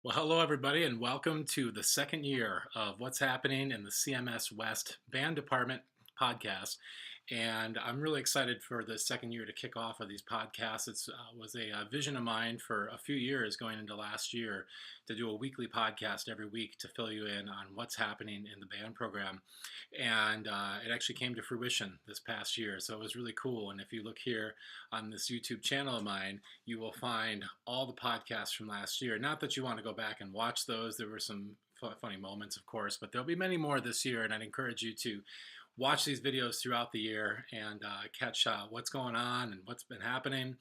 Well, hello everybody, and welcome to the second year of What's Happening in the CMS West Band Department podcast. And I'm really excited for the second year to kick off of these podcasts. It was a vision of mine for a few years going into last year to do a weekly podcast every week to fill you in on what's happening in the band program. And it actually came to fruition this past year. So it was really cool. And if you look here on this YouTube channel of mine, you will find all the podcasts from last year. Not that you want to go back and watch those. There were some funny moments, of course, but there'll be many more this year. And I'd encourage you to watch these videos throughout the year and catch what's going on and what's been happening,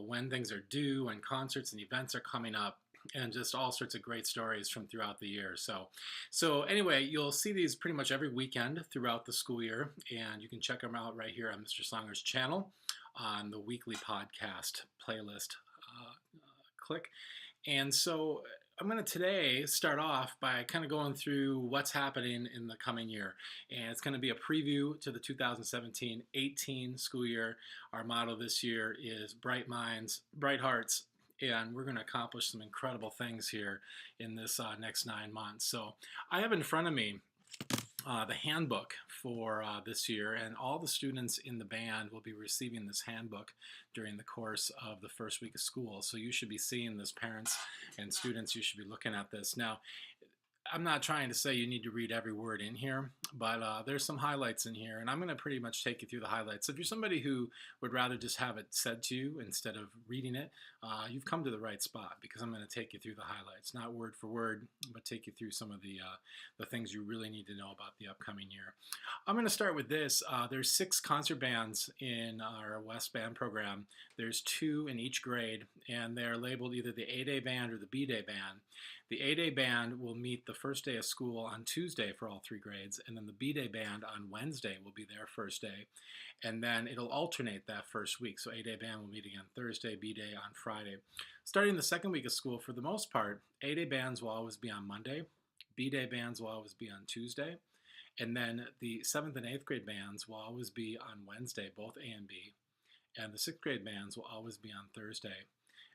when things are due, and concerts and events are coming up, and just all sorts of great stories from throughout the year. So anyway, you'll see these pretty much every weekend throughout the school year, and you can check them out right here on Mr. Songer's channel on the weekly podcast playlist. Click. And so I'm going to today start off by kind of going through what's happening in the coming year. And it's going to be a preview to the 2017-18 school year. Our motto this year is Bright Minds, Bright Hearts. And we're going to accomplish some incredible things here in this next 9 months. So I have in front of me the handbook for this year, and all the students in the band will be receiving this handbook during the course of the first week of school. So you should be seeing this, parents and students, you should be looking at this. Now, I'm not trying to say you need to read every word in here, but there's some highlights in here, and I'm going to pretty much take you through the highlights. So if you're somebody who would rather just have it said to you instead of reading it, you've come to the right spot, because I'm going to take you through the highlights, not word for word, but take you through some of the things you really need to know about the upcoming year. I'm going to start with this. There's 6 concert bands in our West Band program. There's 2 in each grade, and they're labeled either the A-Day band or the B-Day band. The A-Day band will meet the first day of school on Tuesday for all 3 grades, and then the B-Day band on Wednesday will be their first day. And then it'll alternate that first week. So A-Day band will meet again Thursday, B-Day on Friday. Starting the second week of school, for the most part, A-Day bands will always be on Monday, B-Day bands will always be on Tuesday, and then the 7th and 8th grade bands will always be on Wednesday, both A and B, and the 6th grade bands will always be on Thursday.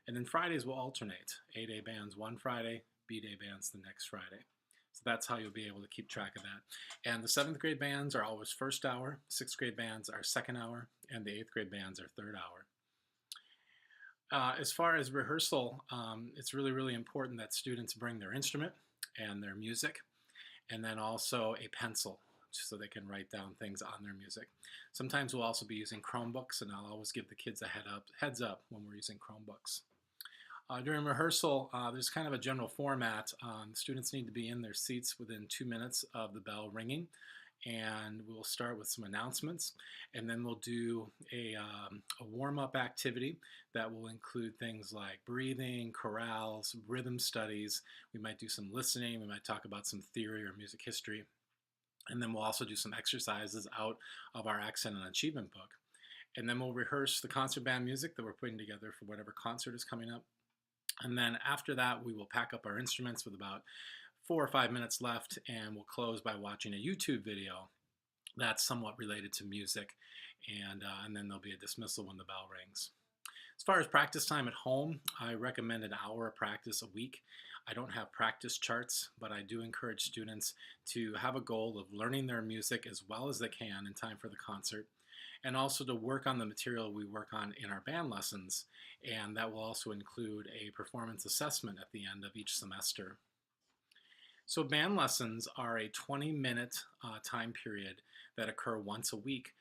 And then Fridays will alternate. A-Day bands one Friday, B-Day bands the next Friday. So that's how you'll be able to keep track of that. And the 7th grade bands are always first hour, 6th grade bands are second hour, and the 8th grade bands are third hour. As far as rehearsal, it's really, really important that students bring their instrument and their music, and then also a pencil, so they can write down things on their music. Sometimes we'll also be using Chromebooks, and I'll always give the kids a heads up when we're using Chromebooks. During rehearsal, there's kind of a general format. Students need to be in their seats within 2 minutes of the bell ringing, and we'll start with some announcements, and then we'll do a warm-up activity that will include things like breathing, chorales, rhythm studies. We might do some listening. We might talk about some theory or music history, and then we'll also do some exercises out of our accent and achievement book. And then we'll rehearse the concert band music that we're putting together for whatever concert is coming up. And then after that, we will pack up our instruments with about 4 or 5 minutes left, and we'll close by watching a YouTube video that's somewhat related to music, and then there'll be a dismissal when the bell rings. As far as practice time at home, I recommend an hour of practice a week. I don't have practice charts, but I do encourage students to have a goal of learning their music as well as they can in time for the concert, and also to work on the material we work on in our band lessons, and that will also include a performance assessment at the end of each semester. So band lessons are a 20-minute time period that occur once a week.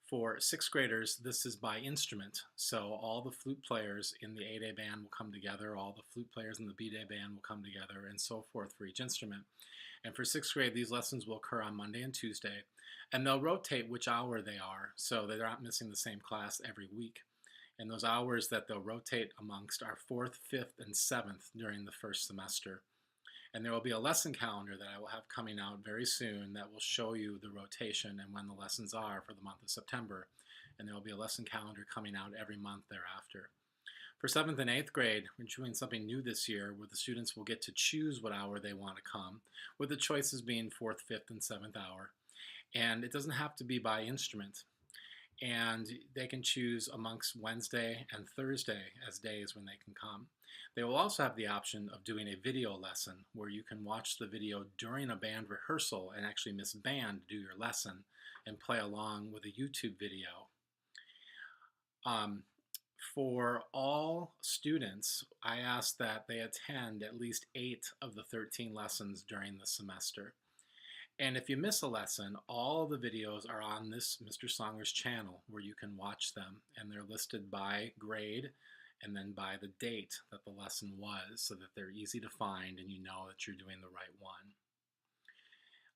For 6th graders, this is by instrument. So all the flute players in the A-Day band will come together, all the flute players in the B-Day band will come together, and so forth for each instrument. And for 6th grade, these lessons will occur on Monday and Tuesday, and they'll rotate which hour they are, so they're not missing the same class every week. And those hours that they'll rotate amongst are 4th, 5th, and 7th during the first semester. And there will be a lesson calendar that I will have coming out very soon that will show you the rotation and when the lessons are for the month of September. And there will be a lesson calendar coming out every month thereafter. For 7th and 8th grade, we're doing something new this year where the students will get to choose what hour they want to come, with the choices being 4th, 5th, and 7th hour. And it doesn't have to be by instrument. and they can choose amongst Wednesday and Thursday as days when they can come. They will also have the option of doing a video lesson where you can watch the video during a band rehearsal and actually miss band to do your lesson and play along with a YouTube video. Um, for all students, I ask that they attend at least 8 of the 13 lessons during the semester. And if you miss a lesson, all of the videos are on this Mr. Songer's channel where you can watch them, and they're listed by grade and then by the date that the lesson was, so that they're easy to find and you know that you're doing the right one.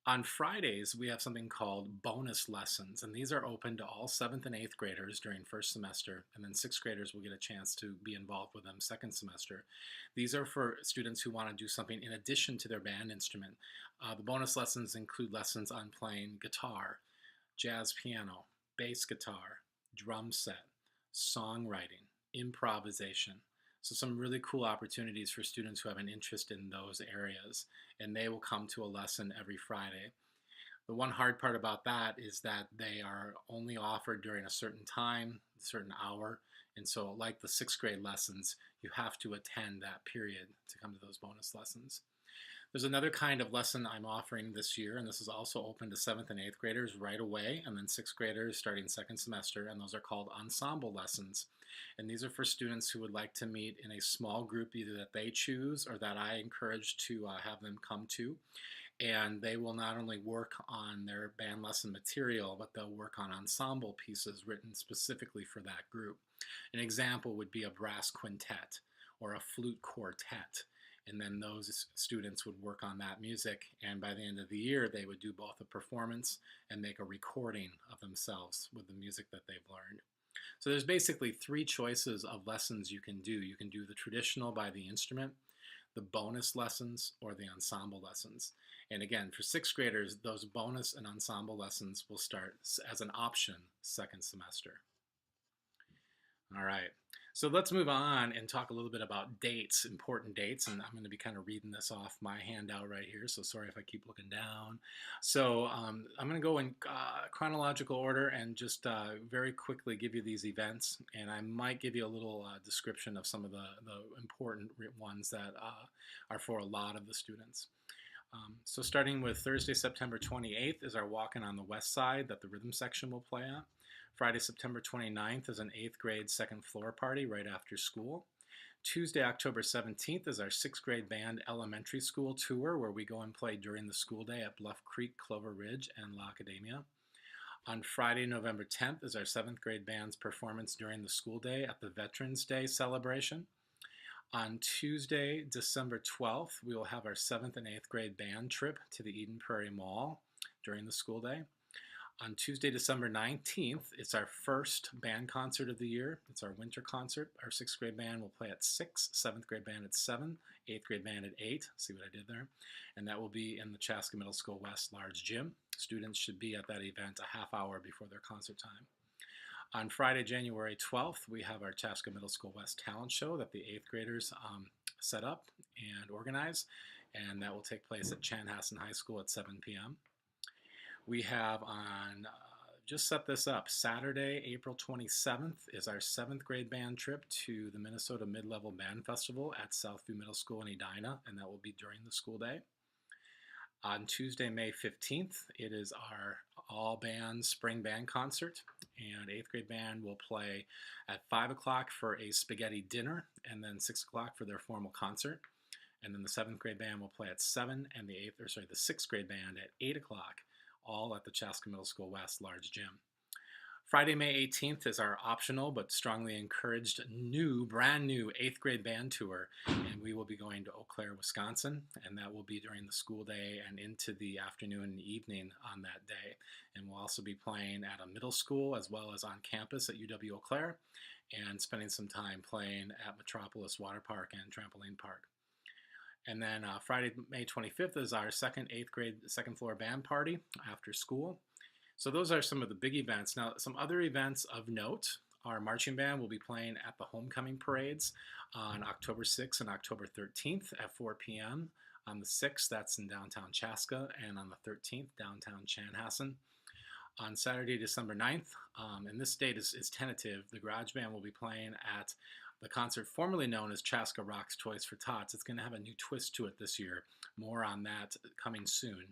On Fridays, we have something called bonus lessons, and these are open to all 7th and 8th graders during first semester, and then 6th graders will get a chance to be involved with them second semester. These are for students who want to do something in addition to their band instrument. The bonus lessons include lessons on playing guitar, jazz piano, bass guitar, drum set, songwriting, improvisation. So some really cool opportunities for students who have an interest in those areas, and they will come to a lesson every Friday. The one hard part about that is that they are only offered during a certain time, a certain hour, and so like the 6th grade lessons, you have to attend that period to come to those bonus lessons. There's another kind of lesson I'm offering this year, and this is also open to 7th and 8th graders right away, and then 6th graders starting second semester, and those are called ensemble lessons. And these are for students who would like to meet in a small group, either that they choose or that I encourage to have them come to. And they will not only work on their band lesson material, but they'll work on ensemble pieces written specifically for that group. An example would be a brass quintet or a flute quartet. And then those students would work on that music, and by the end of the year they would do both a performance and make a recording of themselves with the music that they've learned. So there's basically 3 choices of lessons you can do. You can do the traditional by the instrument, the bonus lessons, or the ensemble lessons. And again, for 6th graders, those bonus and ensemble lessons will start as an option second semester. All right, so let's move on and talk a little bit about dates, important dates, and I'm going to be kind of reading this off my handout right here, so sorry if I keep looking down. So I'm going to go in chronological order and just very quickly give you these events, and I might give you a little description of some of the important ones that are for a lot of the students. So starting with Thursday, September 28th is our Walkin' on the West Side that the rhythm section will play at. Friday, September 29th is an 8th grade second floor party right after school. Tuesday, October 17th is our 6th grade band elementary school tour where we go and play during the school day at Bluff Creek, Clover Ridge, and La Academia. On Friday, November 10th is our 7th grade band's performance during the school day at the Veterans Day celebration. On Tuesday, December 12th, we will have our 7th and 8th grade band trip to the Eden Prairie Mall during the school day. On Tuesday, December 19th, it's our first band concert of the year. It's our winter concert. Our 6th grade band will play at 6, 7th grade band at 7, 8th grade band at 8. See what I did there? And that will be in the Chaska Middle School West large gym. Students should be at that event a half hour before their concert time. On Friday, January 12th, we have our Chaska Middle School West talent show that the 8th graders set up and organize, and that will take place at Chanhassen High School at 7 p.m. We have on, just set this up, Saturday, April 27th is our 7th grade band trip to the Minnesota Mid-Level Band Festival at Southview Middle School in Edina, and that will be during the school day. On Tuesday, May 15th, it is our all-band spring band concert, and 8th grade band will play at 5 o'clock for a spaghetti dinner, and then 6 o'clock for their formal concert. And then the 7th grade band will play at 7, and the 6th grade band at 8 o'clock, all at the Chaska Middle School West large gym. Friday, May 18th is our optional but strongly encouraged brand new 8th grade band tour, and we will be going to Eau Claire, Wisconsin, and that will be during the school day and into the afternoon and evening on that day. And we'll also be playing at a middle school as well as on campus at UW Eau Claire, and spending some time playing at Metropolis Water Park and Trampoline Park. And then Friday, May 25th is our 8th grade second floor band party after school. So those are some of the big events. Now, some other events of note, our marching band will be playing at the homecoming parades on October 6th and October 13th at 4 p.m. On the 6th, that's in downtown Chaska, and on the 13th, downtown Chanhassen. On Saturday, December 9th, and this date is tentative, the Garage Band will be playing at the concert formerly known as Chaska Rocks Toys for Tots. It's going to have a new twist to it this year. More on that coming soon.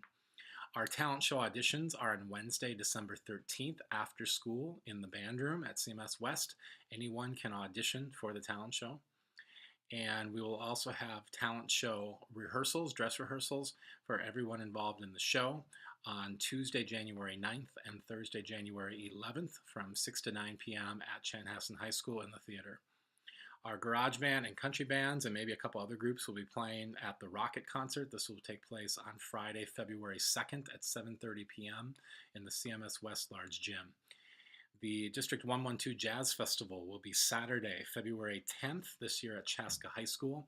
Our talent show auditions are on Wednesday, December 13th after school in the band room at CMS West. Anyone can audition for the talent show. And we will also have talent show rehearsals, dress rehearsals for everyone involved in the show on Tuesday, January 9th and Thursday, January 11th from 6 to 9 p.m. at Chanhassen High School in the theater. Our garage band and country bands and maybe a couple other groups will be playing at the Rocket Concert. This will take place on Friday, February 2nd at 7:30 p.m. in the CMS West Large Gym. The District 112 Jazz Festival will be Saturday, February 10th this year at Chaska High School.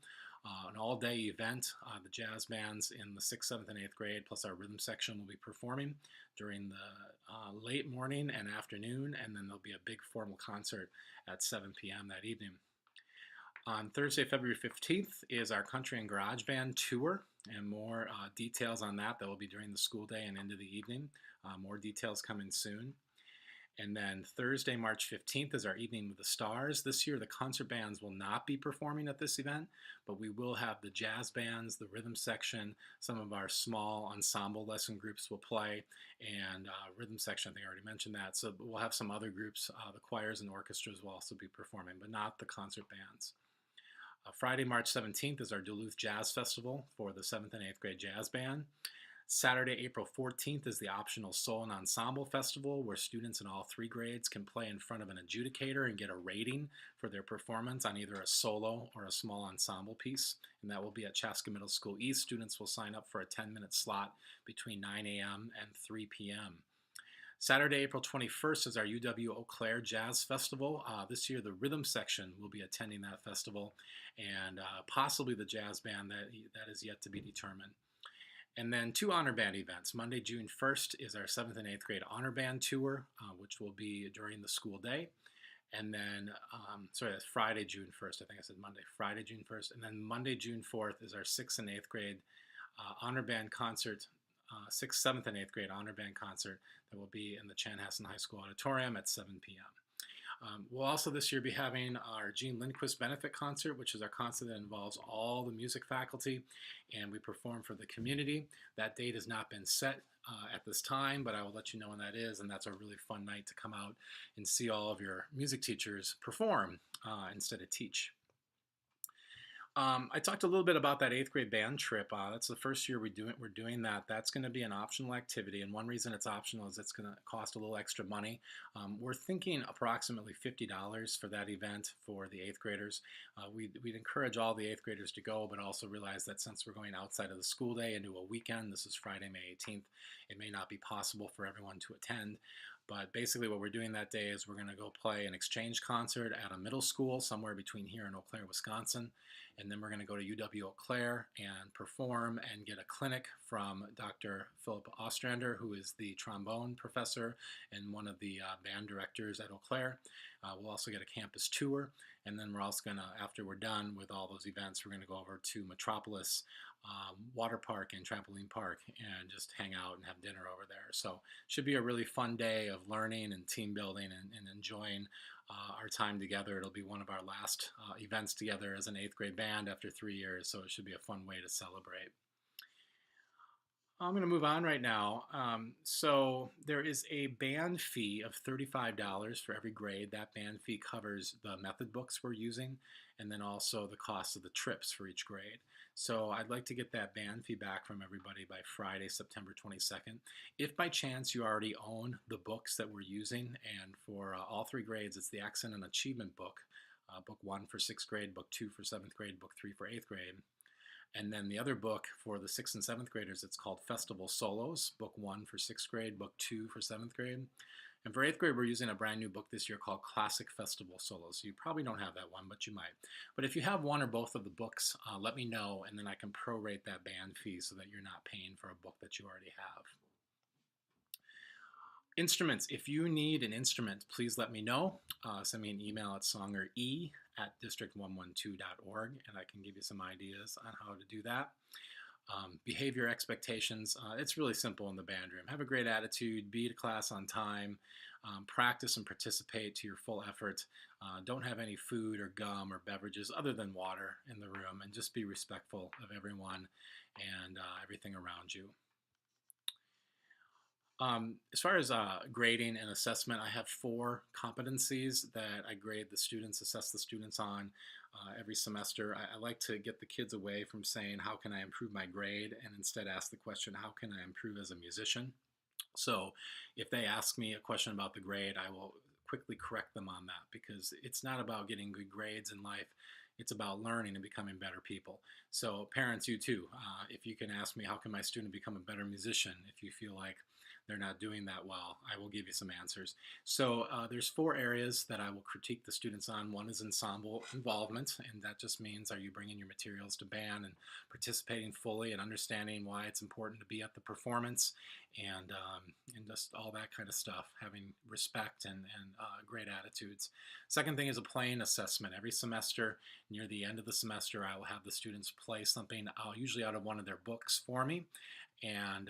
An all-day event. The jazz bands in the 6th, 7th, and 8th grade, plus our rhythm section, will be performing during the late morning and afternoon, and then there'll be a big formal concert at 7 p.m. that evening. On Thursday, February 15th is our Country and Garage Band tour, and more details on that will be during the school day and into the evening. More details coming soon. And then Thursday, March 15th is our Evening with the Stars. This year, the concert bands will not be performing at this event, but we will have the jazz bands, the rhythm section, some of our small ensemble lesson groups will play, and rhythm section, I think I already mentioned that. So we'll have some other groups, the choirs and orchestras will also be performing, but not the concert bands. Friday, March 17th is our Duluth Jazz Festival for the 7th and 8th grade jazz band. Saturday, April 14th is the optional Soul and Ensemble Festival, where students in all 3 grades can play in front of an adjudicator and get a rating for their performance on either a solo or a small ensemble piece, and that will be at Chaska Middle School East. Students will sign up for a 10-minute slot between 9 a.m. and 3 p.m. Saturday, April 21st is our UW Eau Claire Jazz Festival. This year, the rhythm section will be attending that festival, and possibly the jazz band. That is yet to be determined. And then 2 honor band events. Monday, June 1st is our 7th and 8th grade honor band tour, which will be during the school day. And then, that's Friday, June 1st. I think I said Monday. Friday, June 1st. And then Monday, June 4th is our 6th and 8th grade honor band concert, 6th, 7th, and 8th grade honor band concert that will be in the Chanhassen High School Auditorium at 7 p.m. We'll also this year be having our Gene Lindquist Benefit Concert, which is our concert that involves all the music faculty, and we perform for the community. That date has not been set at this time, but I will let you know when that is, and that's a really fun night to come out and see all of your music teachers perform instead of teach. I talked a little bit about that 8th grade band trip. That's the first year we're doing that. That's going to be an optional activity, and one reason it's optional is it's going to cost a little extra money. We're thinking approximately $50 for that event for the 8th graders. We'd encourage all the 8th graders to go, but also realize that since we're going outside of the school day into a weekend, this is Friday, May 18th, it may not be possible for everyone to attend. But basically what we're doing that day is we're going to go play an exchange concert at a middle school somewhere between here and Eau Claire, Wisconsin. And then we're going to go to UW Eau Claire and perform and get a clinic from Dr. Philip Ostrander, who is the trombone professor and one of the band directors at Eau Claire. We'll also get a campus tour. And then we're also going to, after we're done with all those events, we're going to go over to Metropolis Water Park and Trampoline Park and just hang out and have dinner over there. So should be a really fun day of learning and team building and enjoying our time together. It'll be one of our last events together as an 8th grade band after 3 years, so it should be a fun way to celebrate. I'm going to move on right now. So there is a band fee of $35 for every grade. That band fee covers the method books we're using and then also the cost of the trips for each grade. So I'd like to get that band fee back from everybody by Friday, September 22nd. If by chance you already own the books that we're using, and for all 3 grades, it's the Accent and Achievement book, book 1 for 6th grade, book 2 for 7th grade, book 3 for 8th grade. And then the other book for the 6th and 7th graders, it's called Festival Solos, book 1 for 6th grade, book 2 for 7th grade. And for 8th grade, we're using a brand new book this year called Classic Festival Solos. So you probably don't have that one, but you might. But if you have one or both of the books, let me know, and then I can prorate that band fee so that you're not paying for a book that you already have. Instruments. If you need an instrument, please let me know. Send me an email at songere@district112.org, and I can give you some ideas on how to do that. behavior expectations. It's really simple in the band room. Have a great attitude, be to class on time, practice and participate to your full effort. Don't have any food or gum or beverages other than water in the room, and just be respectful of everyone and everything around you. As far as grading and assessment, I have 4 competencies that I grade the students, assess the students on every semester. I like to get the kids away from saying, how can I improve my grade? And instead ask the question, how can I improve as a musician? So if they ask me a question about the grade, I will quickly correct them on that, because it's not about getting good grades in life. It's about learning and becoming better people. So parents, you too, if you can ask me, how can my student become a better musician? If you feel like they're not doing that well, I will give you some answers. So there's 4 areas that I will critique the students on. One is ensemble involvement, and that just means, are you bringing your materials to band and participating fully and understanding why it's important to be at the performance, and just all that kind of stuff, having respect and great attitudes. Second thing is a playing assessment. Every semester, near the end of the semester, I will have the students play something, usually out of one of their books for me, and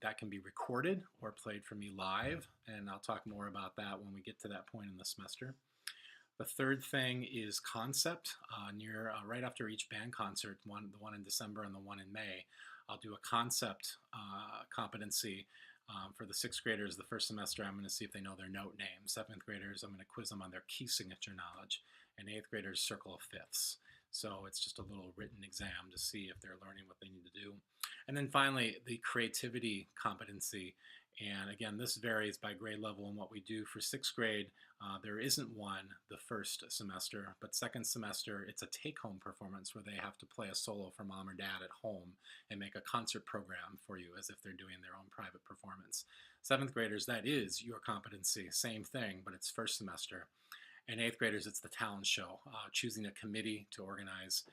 that can be recorded or played for me live, and I'll talk more about that when we get to that point in the semester. The third thing is concept. Right after each band concert, the one in December and the one in May, I'll do a concept competency for the 6th graders. The first semester, I'm going to see if they know their note name. 7th graders, I'm going to quiz them on their key signature knowledge, and 8th graders, circle of fifths. So it's just a little written exam to see if they're learning what they need to do. And then finally, the creativity competency. And again, this varies by grade level and what we do. For 6th grade, there isn't one the first semester, but 2nd semester, it's a take-home performance where they have to play a solo for mom or dad at home and make a concert program for you as if they're doing their own private performance. 7th graders, that is your competency, same thing, but it's first semester. And 8th graders, it's the talent show, choosing a committee to organize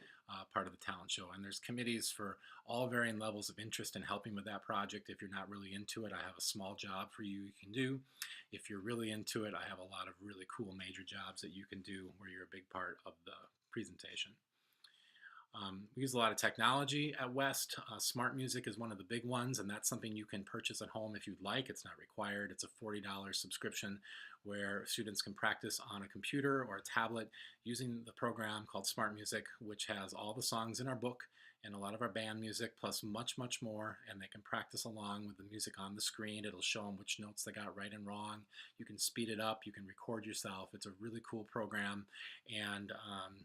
part of the talent show. And there's committees for all varying levels of interest in helping with that project. If you're not really into it, I have a small job for you can do. If you're really into it, I have a lot of really cool major jobs that you can do where you're a big part of the presentation. We use a lot of technology at West. Smart Music is one of the big ones, and that's something you can purchase at home if you'd like. It's not required. It's a $40 subscription where students can practice on a computer or a tablet using the program called Smart Music, which has all the songs in our book and a lot of our band music, plus much, much more, and they can practice along with the music on the screen. It'll show them which notes they got right and wrong. You can speed it up. You can record yourself. It's a really cool program, and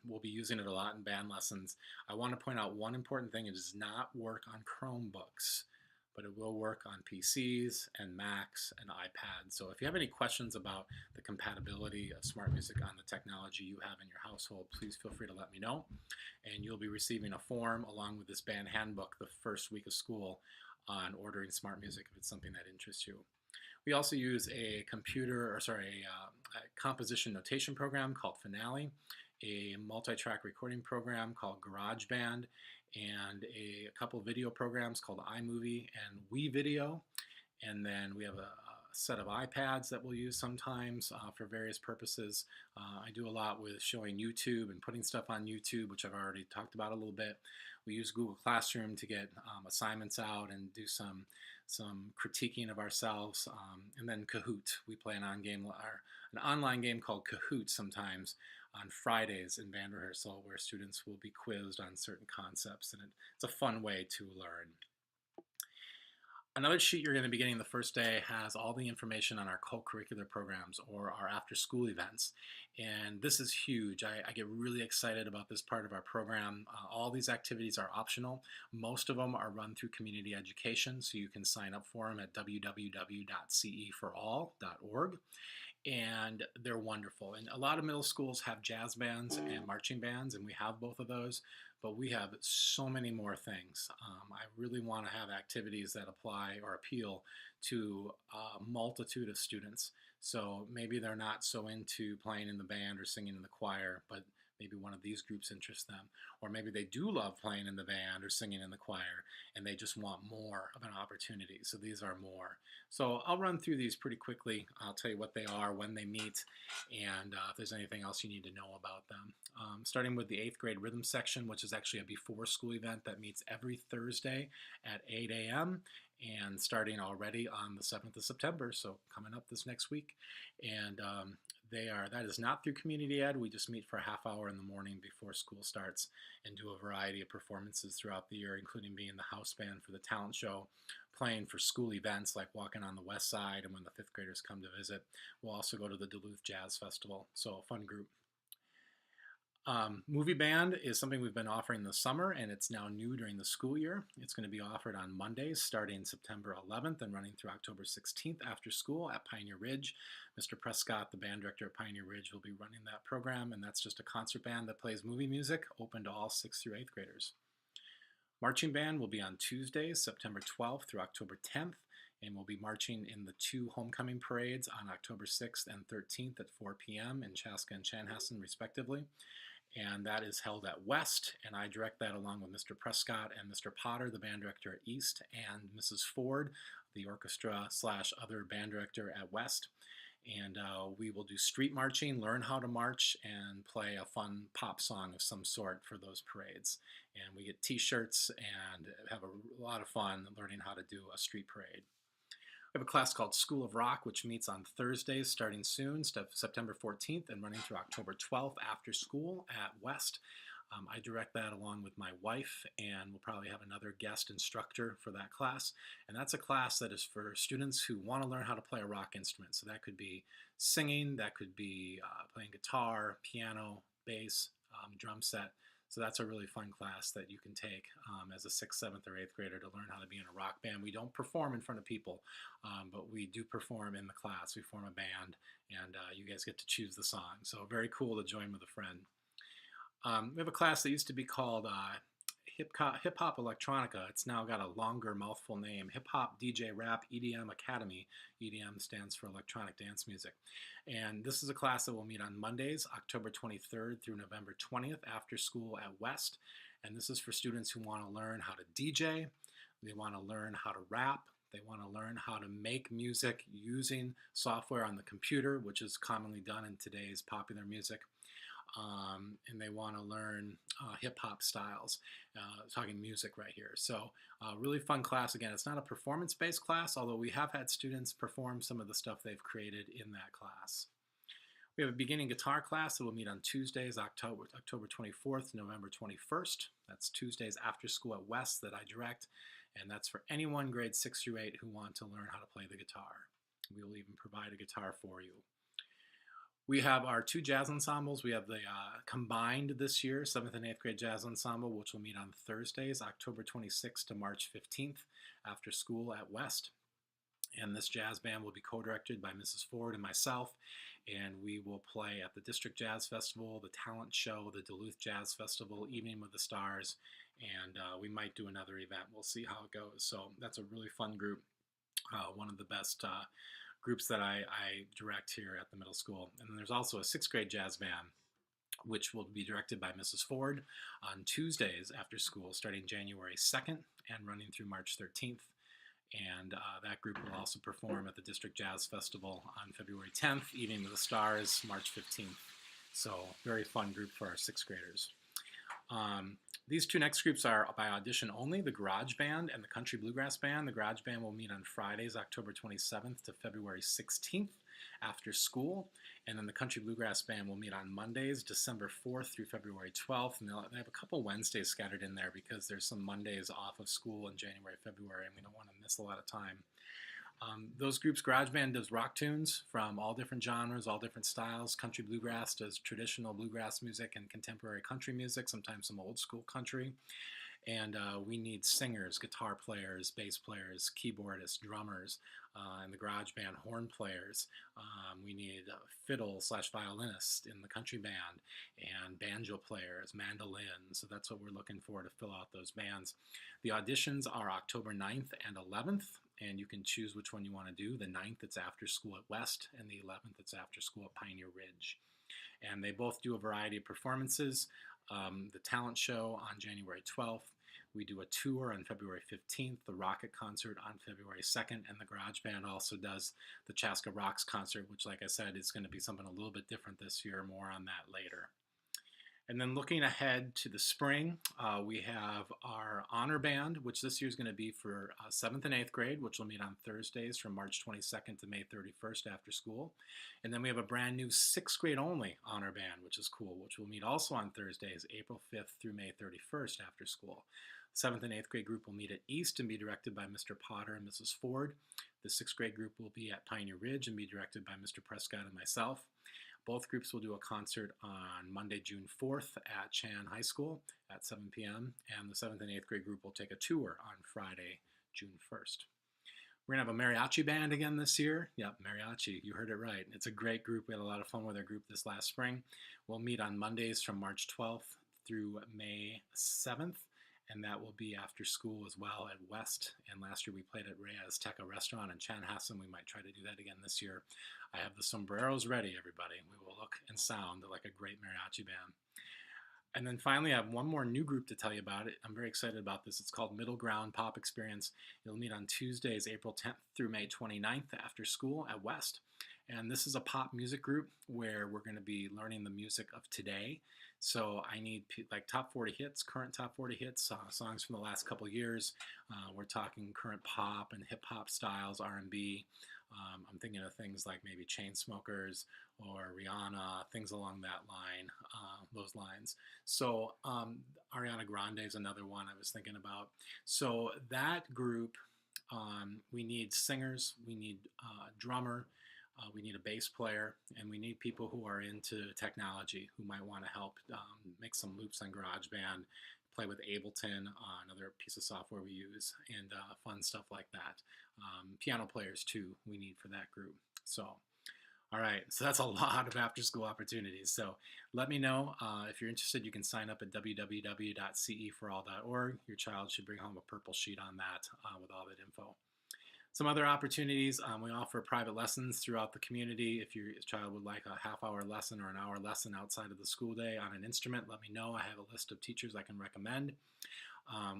we'll be using it a lot in band lessons. I want to point out one important thing. It does not work on Chromebooks, but it will work on PCs and Macs and iPads. So if you have any questions about the compatibility of Smart Music on the technology you have in your household, please feel free to let me know. And you'll be receiving a form along with this Band Handbook the first week of school on ordering Smart Music if it's something that interests you. We also use a composition notation program called Finale, a multi-track recording program called GarageBand, and a couple video programs called iMovie and WeVideo. And then we have a set of iPads that we'll use sometimes for various purposes. I do a lot with showing YouTube and putting stuff on YouTube, which I've already talked about a little bit. We use Google Classroom to get assignments out and do some critiquing of ourselves. And then Kahoot. We play an online game called Kahoot sometimes on Fridays in band rehearsal, where students will be quizzed on certain concepts, and it's a fun way to learn. Another sheet you're going to be getting the first day has all the information on our co-curricular programs or our after-school events. And this is huge. I get really excited about this part of our program. All these activities are optional. Most of them are run through community education, so you can sign up for them at www.ceforall.org. And they're wonderful. And a lot of middle schools have jazz bands and marching bands, and we have both of those, but we have so many more things. I really want to have activities that apply or appeal to a multitude of students. So maybe they're not so into playing in the band or singing in the choir, but maybe one of these groups interests them, or maybe they do love playing in the band or singing in the choir and they just want more of an opportunity. So these are more. So I'll run through these pretty quickly. I'll tell you what they are, when they meet, and if there's anything else you need to know about them. Starting with the 8th grade rhythm section, which is actually a before school event that meets every Thursday at 8 a.m. and starting already on the 7th of September, so coming up this next week. And that is not through community ed. We just meet for a half hour in the morning before school starts and do a variety of performances throughout the year, including being the house band for the talent show, playing for school events like Walking on the West Side, and when the 5th graders come to visit. We'll also go to the Duluth Jazz Festival, so a fun group. Movie band is something we've been offering this summer, and it's now new during the school year. It's going to be offered on Mondays starting September 11th and running through October 16th after school at Pioneer Ridge. Mr. Prescott, the band director at Pioneer Ridge, will be running that program, and that's just a concert band that plays movie music, open to all 6th through 8th graders. Marching band will be on Tuesdays, September 12th through October 10th, and we'll be marching in the 2 homecoming parades on October 6th and 13th at 4 p.m. in Chaska and Chanhassen, respectively. And that is held at West, and I direct that along with Mr. Prescott and Mr. Potter, the band director at East, and Mrs. Ford, the orchestra / other band director at West. And we will do street marching, learn how to march, and play a fun pop song of some sort for those parades. And we get t-shirts and have a lot of fun learning how to do a street parade. We have a class called School of Rock, which meets on Thursdays starting soon, September 14th, and running through October 12th after school at West. I direct that along with my wife, and we'll probably have another guest instructor for that class. And that's a class that is for students who want to learn how to play a rock instrument. So that could be singing, that could be playing guitar, piano, bass, drum set. So that's a really fun class that you can take as a 6th, 7th, or 8th grader to learn how to be in a rock band. We don't perform in front of people, but we do perform in the class. We form a band, and you guys get to choose the song. So very cool to join with a friend. We have a class that used to be called Hip Hop Electronica. It's now got a longer mouthful name, Hip Hop DJ Rap EDM Academy. EDM stands for electronic dance music. And this is a class that will meet on Mondays, October 23rd through November 20th after school at West. And this is for students who want to learn how to DJ, they want to learn how to rap, they want to learn how to make music using software on the computer, which is commonly done in today's popular music. And they want to learn hip-hop styles, talking music right here. So really fun class. Again, it's not a performance-based class, although we have had students perform some of the stuff they've created in that class. We have a beginning guitar class that will meet on Tuesdays, October 24th, November 21st. That's Tuesdays after school at West that I direct, and that's for anyone grades 6 through 8 who want to learn how to play the guitar. We will even provide a guitar for you. We have our 2 jazz ensembles. We have the combined this year, 7th and 8th grade jazz ensemble, which will meet on Thursdays, October 26th to March 15th after school at West. And this jazz band will be co-directed by Mrs. Ford and myself, and we will play at the District Jazz Festival, the Talent Show, the Duluth Jazz Festival, Evening with the Stars, and we might do another event. We'll see how it goes. So that's a really fun group, one of the best groups that I direct here at the middle school. And then there's also a 6th grade jazz band, which will be directed by Mrs. Ford on Tuesdays after school, starting January 2nd and running through March 13th. And that group will also perform at the District Jazz Festival on February 10th, Evening with the Stars, March 15th. So very fun group for our 6th graders. These 2 next groups are by audition only, the Garage Band and the Country Bluegrass Band. The Garage Band will meet on Fridays, October 27th to February 16th after school. And then the Country Bluegrass Band will meet on Mondays, December 4th through February 12th. And they have a couple Wednesdays scattered in there because there's some Mondays off of school in January, February, and we don't want to miss a lot of time. Those groups, Garage Band does rock tunes from all different genres, all different styles. Country Bluegrass does traditional bluegrass music and contemporary country music, sometimes some old school country. And we need singers, guitar players, bass players, keyboardists, drummers, and the Garage Band horn players. We need fiddle/violinists in the country band, and banjo players, mandolin. So that's what we're looking for to fill out those bands. The auditions are October 9th and 11th, and you can choose which one you want to do. The 9th, it's after school at West, and the 11th, it's after school at Pioneer Ridge. and they both do a variety of performances. The talent show on January 12th. We do a tour on February 15th, the Rocket concert on February 2nd, and the Garage Band also does the Chaska Rocks concert, which, like I said, is going to be something a little bit different this year. More on that later. And then looking ahead to the spring, we have our honor band, which this year is going to be for 7th and 8th grade, which will meet on Thursdays from March 22nd to May 31st after school. And then we have a brand new 6th grade only honor band, which is cool, which will meet also on Thursdays, April 5th through May 31st after school. 7th and 8th grade group will meet at East and be directed by Mr. Potter and Mrs. Ford. The 6th grade group will be at Pioneer Ridge and be directed by Mr. Prescott and myself. Both groups will do a concert on Monday, June 4th at Chan High School at 7 p.m. And the 7th and 8th grade group will take a tour on Friday, June 1st. We're going to have a mariachi band again this year. Yep, mariachi, you heard it right. It's a great group. We had a lot of fun with our group this last spring. We'll meet on Mondays from March 12th through May 7th. And that will be after school as well at West. And last year we played at Ray Azteca Restaurant in Chanhassen. We might try to do that again this year. I have the sombreros ready, everybody. We will look and sound like a great mariachi band. And then finally, I have one more new group to tell you about it. I'm very excited about this. It's called Middle Ground Pop Experience. It'll meet on Tuesdays, April 10th through May 29th after school at West. And this is a pop music group where we're going to be learning the music of today. So I need like top 40 hits, current top 40 hits, songs from the last couple years. We're talking current pop and hip hop styles, R&B. I'm thinking of things like maybe Chainsmokers or Rihanna, things along that line, those lines. So Ariana Grande is another one I was thinking about. So that group, we need singers, we need a drummer, we need a bass player, and we need people who are into technology who might want to help make some loops on GarageBand, play with Ableton, another piece of software we use, and fun stuff like that. Piano players, too, we need for that group. So, all right, so that's a lot of after-school opportunities. So let me know if you're interested. You can sign up at www.ceforall.org. Your child should bring home a purple sheet on that with all that info. Some other opportunities, we offer private lessons throughout the community. If your child would like a half-hour lesson or an hour lesson outside of the school day on an instrument, let me know. I have a list of teachers I can recommend.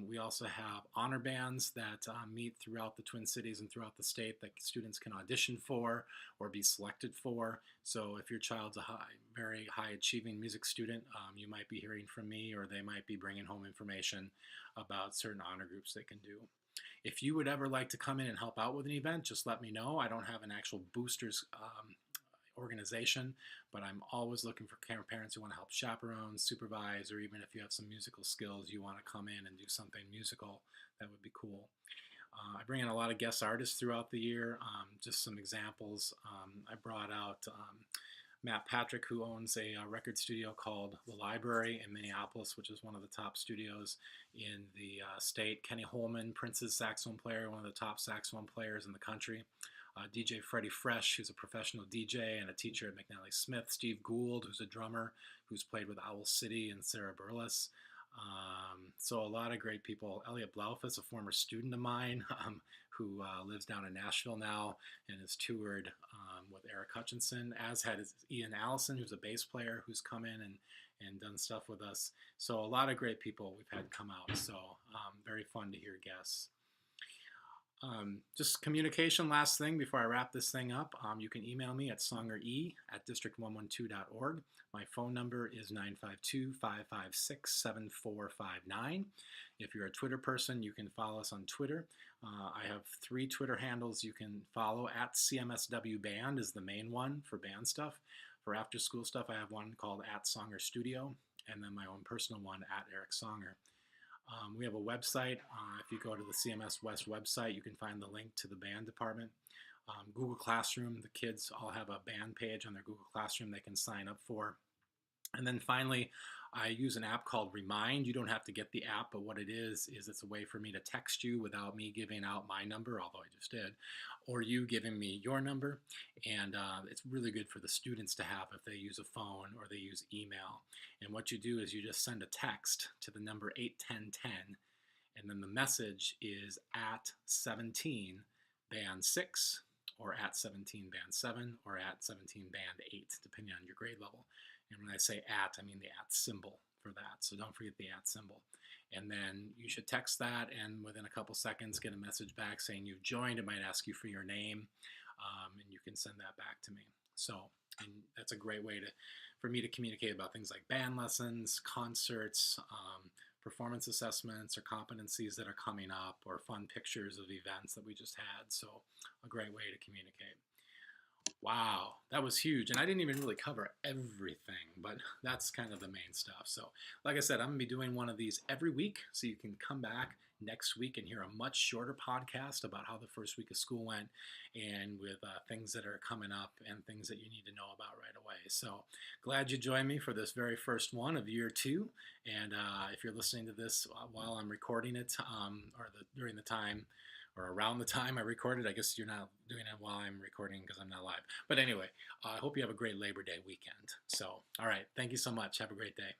We also have honor bands that meet throughout the Twin Cities and throughout the state that students can audition for or be selected for. So if your child's a very high-achieving music student, you might be hearing from me, or they might be bringing home information about certain honor groups they can do. If you would ever like to come in and help out with an event, just let me know. I don't have an actual boosters organization, but I'm always looking for parents who want to help chaperone, supervise, or even if you have some musical skills, you want to come in and do something musical, that would be cool. I bring in a lot of guest artists throughout the year. Just some examples. I brought out Matt Patrick, who owns a record studio called The Library in Minneapolis, which is one of the top studios in the state. Kenny Holman, Prince's saxophone player, one of the top saxophone players in the country. DJ Freddie Fresh, who's a professional DJ and a teacher at McNally Smith. Steve Gould, who's a drummer, who's played with Owl City and Sarah Burles. So a lot of great people. Elliot Blaufus, a former student of mine, who lives down in Nashville now and has toured with Eric Hutchinson, as had Ian Allison, who's a bass player, who's come in and done stuff with us. So a lot of great people we've had come out. So very fun to hear guests. Just communication, last thing before I wrap this thing up. You can email me at songere@district112.org. My phone number is 952-556-7459. If you're a Twitter person, you can follow us on Twitter. I have 3 Twitter handles you can follow. At CMSW Band is the main one for band stuff. For after school stuff, I have one called @Songer Studio, and then my own personal one @Eric Songer. We have a website. If you go to the CMS West website, you can find the link to the band department. Google Classroom, the kids all have a band page on their Google Classroom they can sign up for. And then finally, I use an app called Remind. You don't have to get the app, but what it is it's a way for me to text you without me giving out my number, although I just did, or you giving me your number. And it's really good for the students to have if they use a phone or they use email. And what you do is you just send a text to the number 81010, and then the message is @17band6 or @17band7 or @17band8, depending on your grade level. And when I say at, I mean the at symbol for that. So don't forget the at symbol. And then you should text that, and within a couple seconds get a message back saying you've joined. It might ask you for your name, and you can send that back to me. So, and that's a great way for me to communicate about things like band lessons, concerts, performance assessments, or competencies that are coming up, or fun pictures of events that we just had. So a great way to communicate. Wow, that was huge. And I didn't even really cover everything, but that's kind of the main stuff. So, like I said, I'm going to be doing one of these every week. So you can come back next week and hear a much shorter podcast about how the first week of school went, and with things that are coming up and things that you need to know about right away. So, glad you joined me for this very first one of year 2. And if you're listening to this while I'm recording it, during the time, or around the time I recorded. I guess you're not doing it while I'm recording because I'm not live. But anyway, I hope you have a great Labor Day weekend. So, all right. Thank you so much. Have a great day.